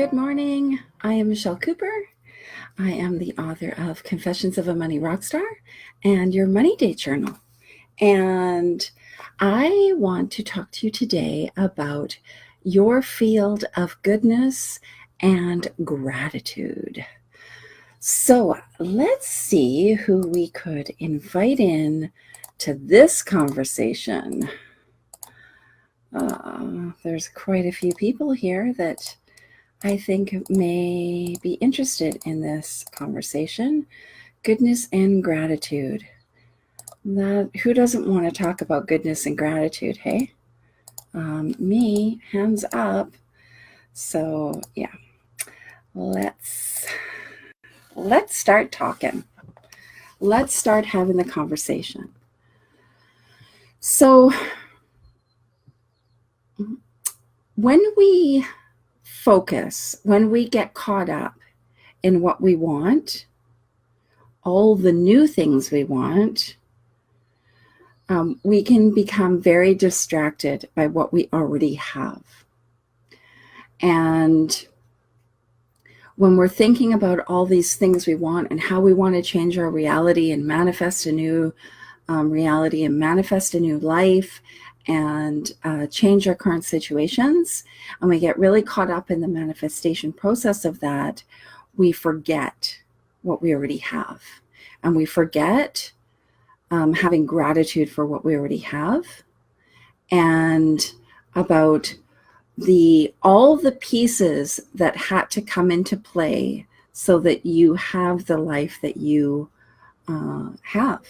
Good morning. I am Michelle Cooper. I am the author of Confessions of a Money Rockstar and your Money Date Journal. And I want to talk to you today about your field of goodness and gratitude. So let's see who we could invite in to this conversation. There's quite a few people here that I think may be interested in this conversation. Goodness and gratitude. Who doesn't want to talk about goodness and gratitude, hey? Me, hands up. So yeah, let's start talking. Let's start having the conversation. So when we focus, when we get caught up in what we want, all the new things we want, we can become very distracted by what we already have. And when we're thinking about all these things we want and how we want to change our reality and manifest a new reality and manifest a new life and change our current situations, and we get really caught up in the manifestation process of that, we forget what we already have. And we forget having gratitude for what we already have and about all the pieces that had to come into play so that you have the life that you have.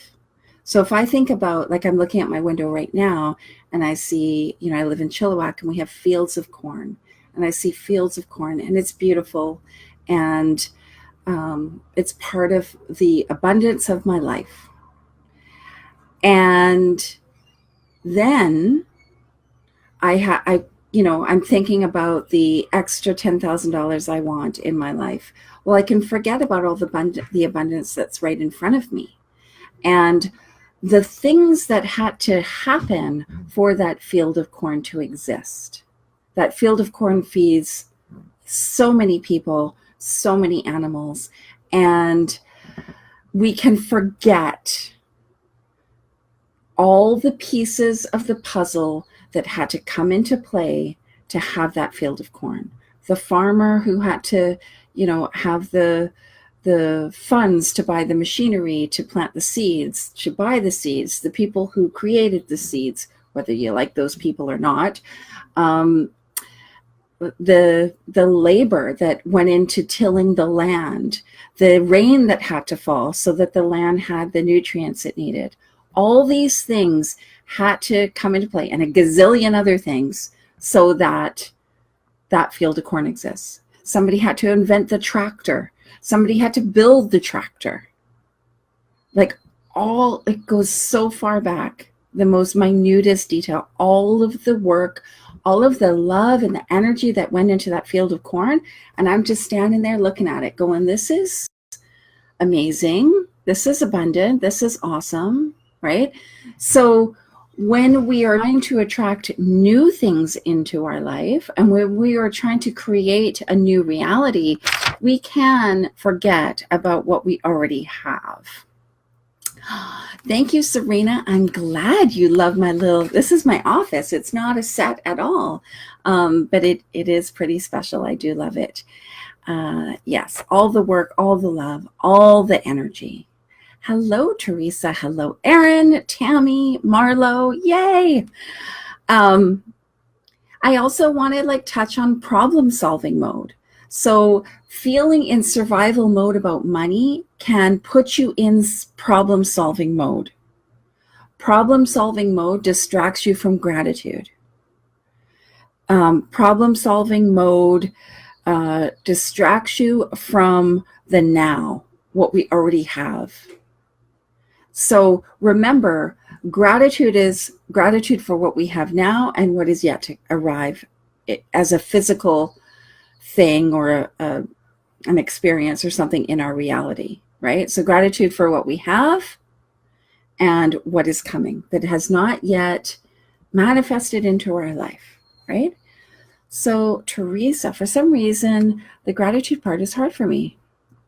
So if I think about, like, I'm looking at my window right now and I see, I live in Chilliwack and we have fields of corn, and I see fields of corn and it's beautiful, and it's part of the abundance of my life. And then I'm thinking about the extra $10,000 I want in my life. Well, I can forget about all the abundance that's right in front of me. And the things that had to happen for that field of corn to exist. That field of corn feeds so many people, so many animals, and we can forget all the pieces of the puzzle that had to come into play to have that field of corn. The farmer who had to, have the funds to buy the machinery, to plant the seeds, to buy the seeds, the people who created the seeds, whether you like those people or not, the labor that went into tilling the land, the rain that had to fall so that the land had the nutrients it needed. All these things had to come into play, and a gazillion other things, so that that field of corn exists. Somebody had to invent the tractor. Somebody had to build the tractor. It goes so far back, the most minutest detail, all of the work, all of the love and the energy that went into that field of corn. And I'm just standing there looking at it going, this is amazing. This is abundant. This is awesome, right? So when we are trying to attract new things into our life, and when we are trying to create a new reality, we can forget about what we already have. Thank you, Serena. I'm glad you love this is my office. It's not a set at all, but it is pretty special. I do love it. Yes, all the work, all the love, all the energy. Hello, Teresa. Hello, Erin, Tammy, Marlo. Yay. I also want to touch on problem-solving mode. So feeling in survival mode about money can put you in problem-solving mode. Problem-solving mode distracts you from gratitude. Problem-solving mode distracts you from the now, what we already have. So remember, gratitude is gratitude for what we have now and what is yet to arrive as a physical thing or an experience or something in our reality, right? So gratitude for what we have and what is coming that has not yet manifested into our life, right? So, Teresa, for some reason, the gratitude part is hard for me.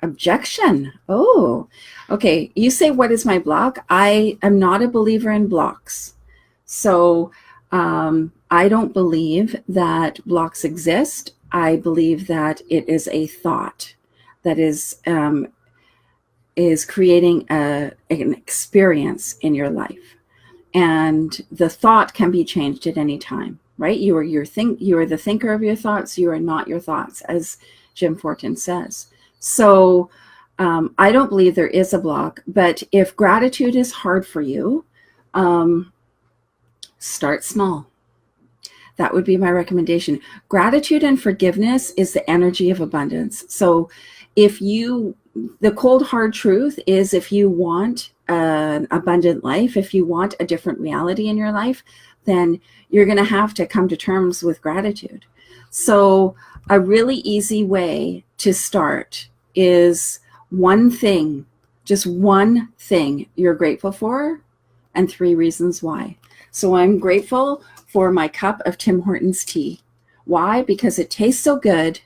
Objection. Oh, okay. You say, what is my block? I am not a believer in blocks. So I don't believe that blocks exist. I believe that it is a thought that is creating an experience in your life. And the thought can be changed at any time, right? You are the thinker of your thoughts. You are not your thoughts, as Jim Fortin says. So I don't believe there is a block, but if gratitude is hard for you, start small. That would be my recommendation. Gratitude and forgiveness is the energy of abundance. So the cold hard truth is, if you want an abundant life, if you want a different reality in your life, then you're going to have to come to terms with gratitude. So a really easy way to start is one thing, just one thing you're grateful for, and 3 reasons why. So I'm grateful for my cup of Tim Hortons tea. Why? Because it tastes so good,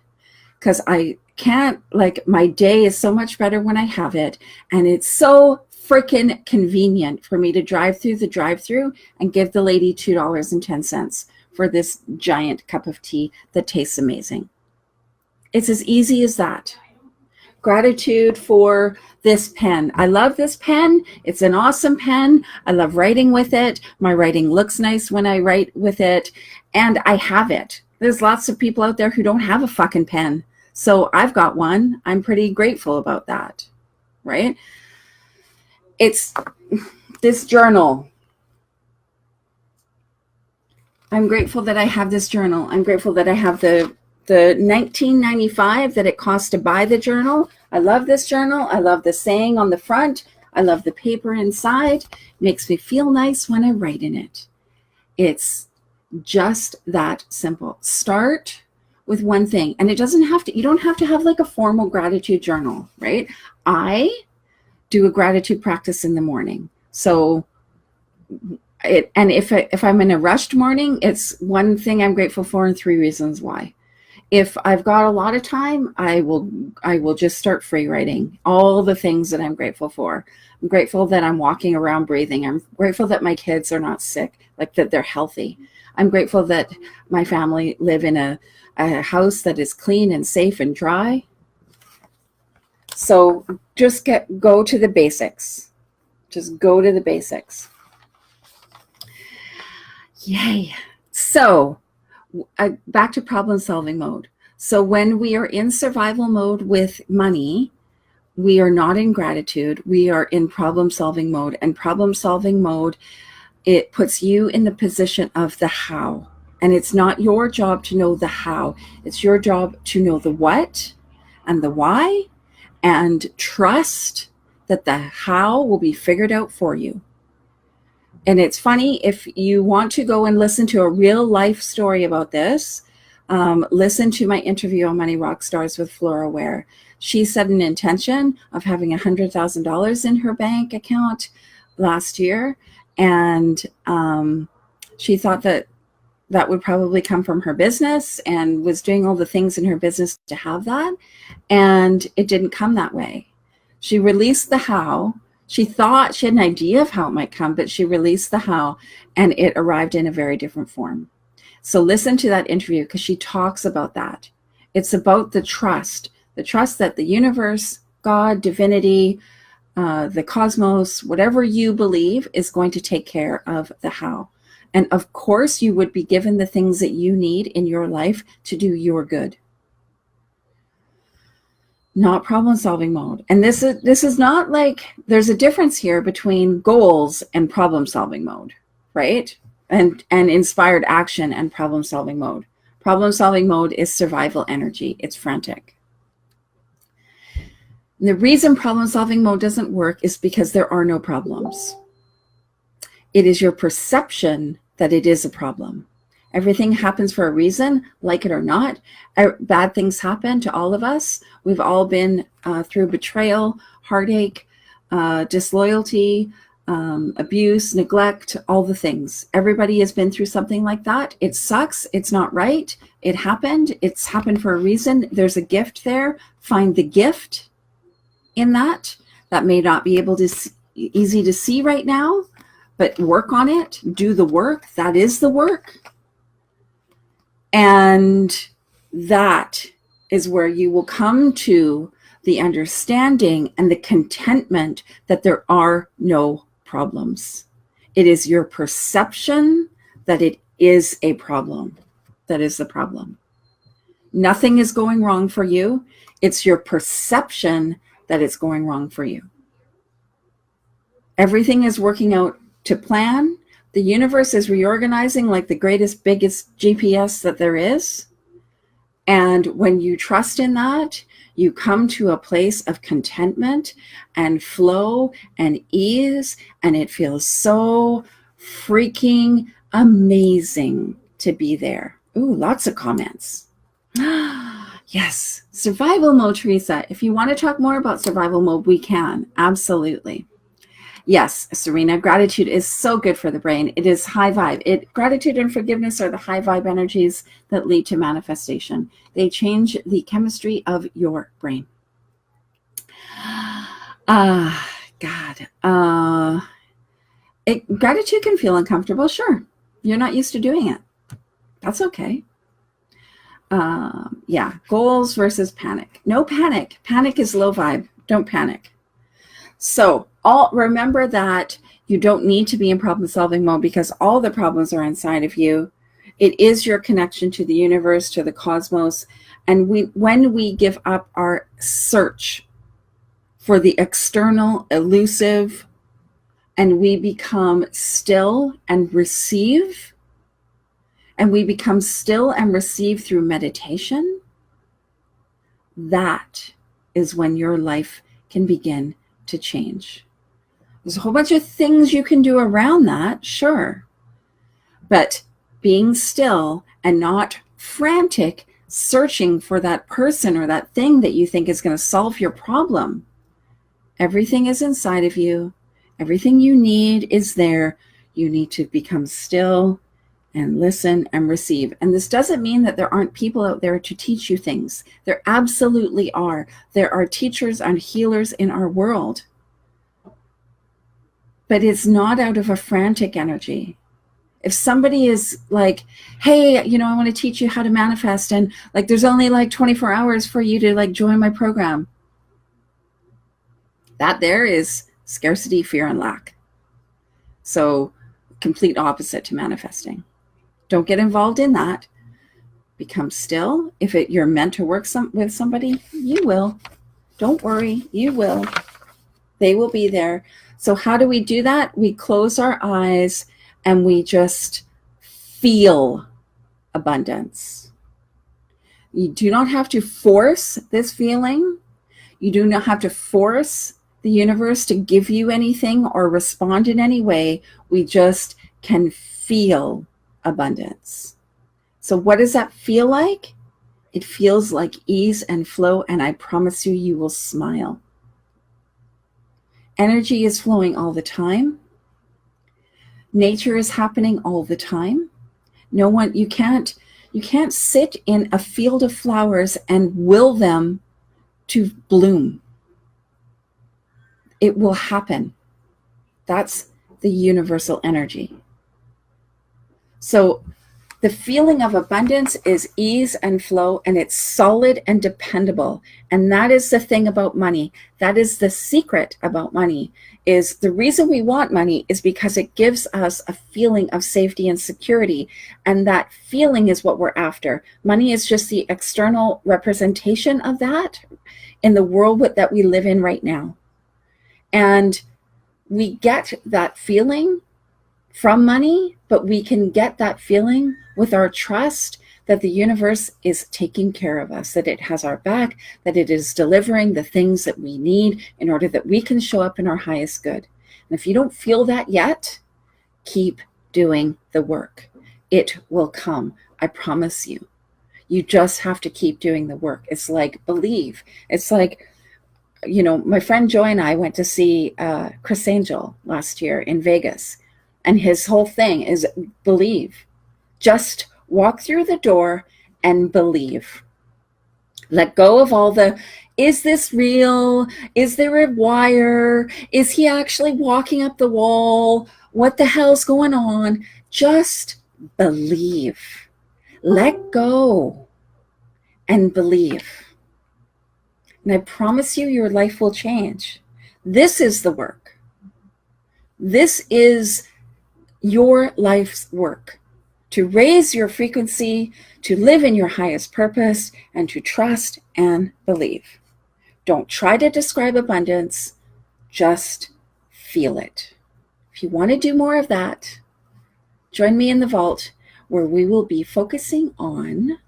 because I can't, my day is so much better when I have it, and it's so freaking convenient for me to drive through the drive-through and give the lady $2.10 for this giant cup of tea that tastes amazing. It's as easy as that. Gratitude for this pen. I love this pen. It's an awesome pen. I love writing with it. My writing looks nice when I write with it, and I have it. There's lots of people out there who don't have a fucking pen. So I've got one. I'm pretty grateful about that, right? It's this journal. I'm grateful that I have this journal. I'm grateful that I have the $19.95 that it costs to buy the journal. I love this journal. I love the saying on the front. I love the paper inside. It makes me feel nice when I write in it. It's just that simple. Start with one thing. And you don't have to have like a formal gratitude journal, right? I do a gratitude practice in the morning. So if I'm in a rushed morning, it's one thing I'm grateful for and 3 reasons why. If I've got a lot of time, I will just start free writing all the things that I'm grateful for. I'm grateful that I'm walking around breathing. I'm grateful that my kids are not sick, like that they're healthy. I'm grateful that my family live in a house that is clean and safe and dry. So just go to the basics. Just go to the basics. Yay. So back to problem solving mode. So when we are in survival mode with money, we are not in gratitude. We are in problem solving mode. And problem solving mode, it puts you in the position of the how. And it's not your job to know the how. It's your job to know the what and the why, and trust that the how will be figured out for you. And it's funny, if you want to go and listen to a real life story about this, listen to my interview on Money Rockstars with Flora Ware. She set an intention of having $100,000 in her bank account last year. And she thought that would probably come from her business, and was doing all the things in her business to have that. And it didn't come that way. She released the how. She thought she had an idea of how it might come, but she released the how, and it arrived in a very different form. So listen to that interview, because she talks about that. It's about the trust that the universe, God, divinity, the cosmos, whatever you believe, is going to take care of the how. And of course, you would be given the things that you need in your life to do your good. Not problem solving mode. And this is not like, there's a difference here between goals and problem solving mode, right? And inspired action and problem solving mode. Problem solving mode is survival energy. It's frantic. And the reason problem solving mode doesn't work is because there are no problems. It is your perception that it is a problem. Everything happens for a reason, like it or not. Bad things happen to all of us. We've all been through betrayal, heartache, disloyalty, abuse, neglect, all the things. Everybody has been through something like that. It sucks. It's not right. It happened. It's happened for a reason. There's a gift there. Find the gift in that. That may not be easy to see right now, but work on it. Do the work. That is the work. And that is where you will come to the understanding and the contentment that there are no problems. It is your perception that it is a problem. That is the problem. Nothing is going wrong for you. It's your perception that it's going wrong for you. Everything is working out to plan. The universe is reorganizing like the greatest, biggest GPS that there is. And when you trust in that, you come to a place of contentment and flow and ease, and it feels so freaking amazing to be there. Ooh, lots of comments. Yes, survival mode, Teresa. If you want to talk more about survival mode, we can. Absolutely. Yes, Serena, gratitude is so good for the brain. It is high vibe. Gratitude and forgiveness are the high vibe energies that lead to manifestation. They change the chemistry of your brain. God. Gratitude can feel uncomfortable. Sure. You're not used to doing it. That's okay. Yeah. Goals versus panic. No panic. Panic is low vibe. Don't panic. So remember that you don't need to be in problem solving mode because all the problems are inside of you. It is your connection to the universe, to the cosmos. And when we give up our search for the external, elusive, and we become still and receive, and we become still and receive through meditation, that is when your life can begin to change. There's a whole bunch of things you can do around that, sure. But being still and not frantic, searching for that person or that thing that you think is going to solve your problem. Everything is inside of you. Everything you need is there. You need to become still and listen and receive. And this doesn't mean that there aren't people out there to teach you things. There absolutely are. There are teachers and healers in our world. But it's not out of a frantic energy. If somebody is like, hey, I want to teach you how to manifest, and like there's only like 24 hours for you to like join my program. That there is scarcity, fear, and lack. So complete opposite to manifesting. Don't get involved in that. Become still. If you're meant to work with somebody, you will. Don't worry, you will. They will be there. So how do we do that? We close our eyes and we just feel abundance. You do not have to force this feeling. You do not have to force the universe to give you anything or respond in any way. We just can feel abundance. So what does that feel like? It feels like ease and flow, and I promise you, you will smile. Energy is flowing all the time. Nature is happening all the time. You can't sit in a field of flowers and will them to bloom. It will happen. That's the universal energy. So the feeling of abundance is ease and flow, and it's solid and dependable. And that is the thing about money. That is the secret about money, is the reason we want money is because it gives us a feeling of safety and security. And that feeling is what we're after. Money is just the external representation of that in the world that we live in right now. And we get that feeling from money, but we can get that feeling with our trust that the universe is taking care of us, that it has our back, that it is delivering the things that we need in order that we can show up in our highest good. And if you don't feel that yet, keep doing the work. It will come. I promise you. You just have to keep doing the work. It's like believe. It's like My friend Joy and I went to see Chris Angel last year in Vegas, and his whole thing is believe. Just walk through the door and believe. Let go of all the, is this real? Is there a wire? Is he actually walking up the wall? What the hell's going on? Just believe. Let go and believe. And I promise you, your life will change. This is the work. This is your life's work. To raise your frequency, to live in your highest purpose, and to trust and believe. Don't try to describe abundance, just feel it. If you want to do more of that, join me in the vault, where we will be focusing on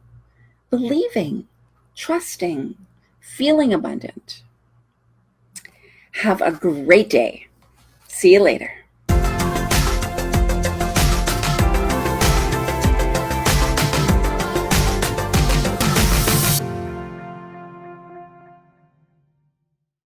believing, trusting, feeling abundant. Have a great day. See you later.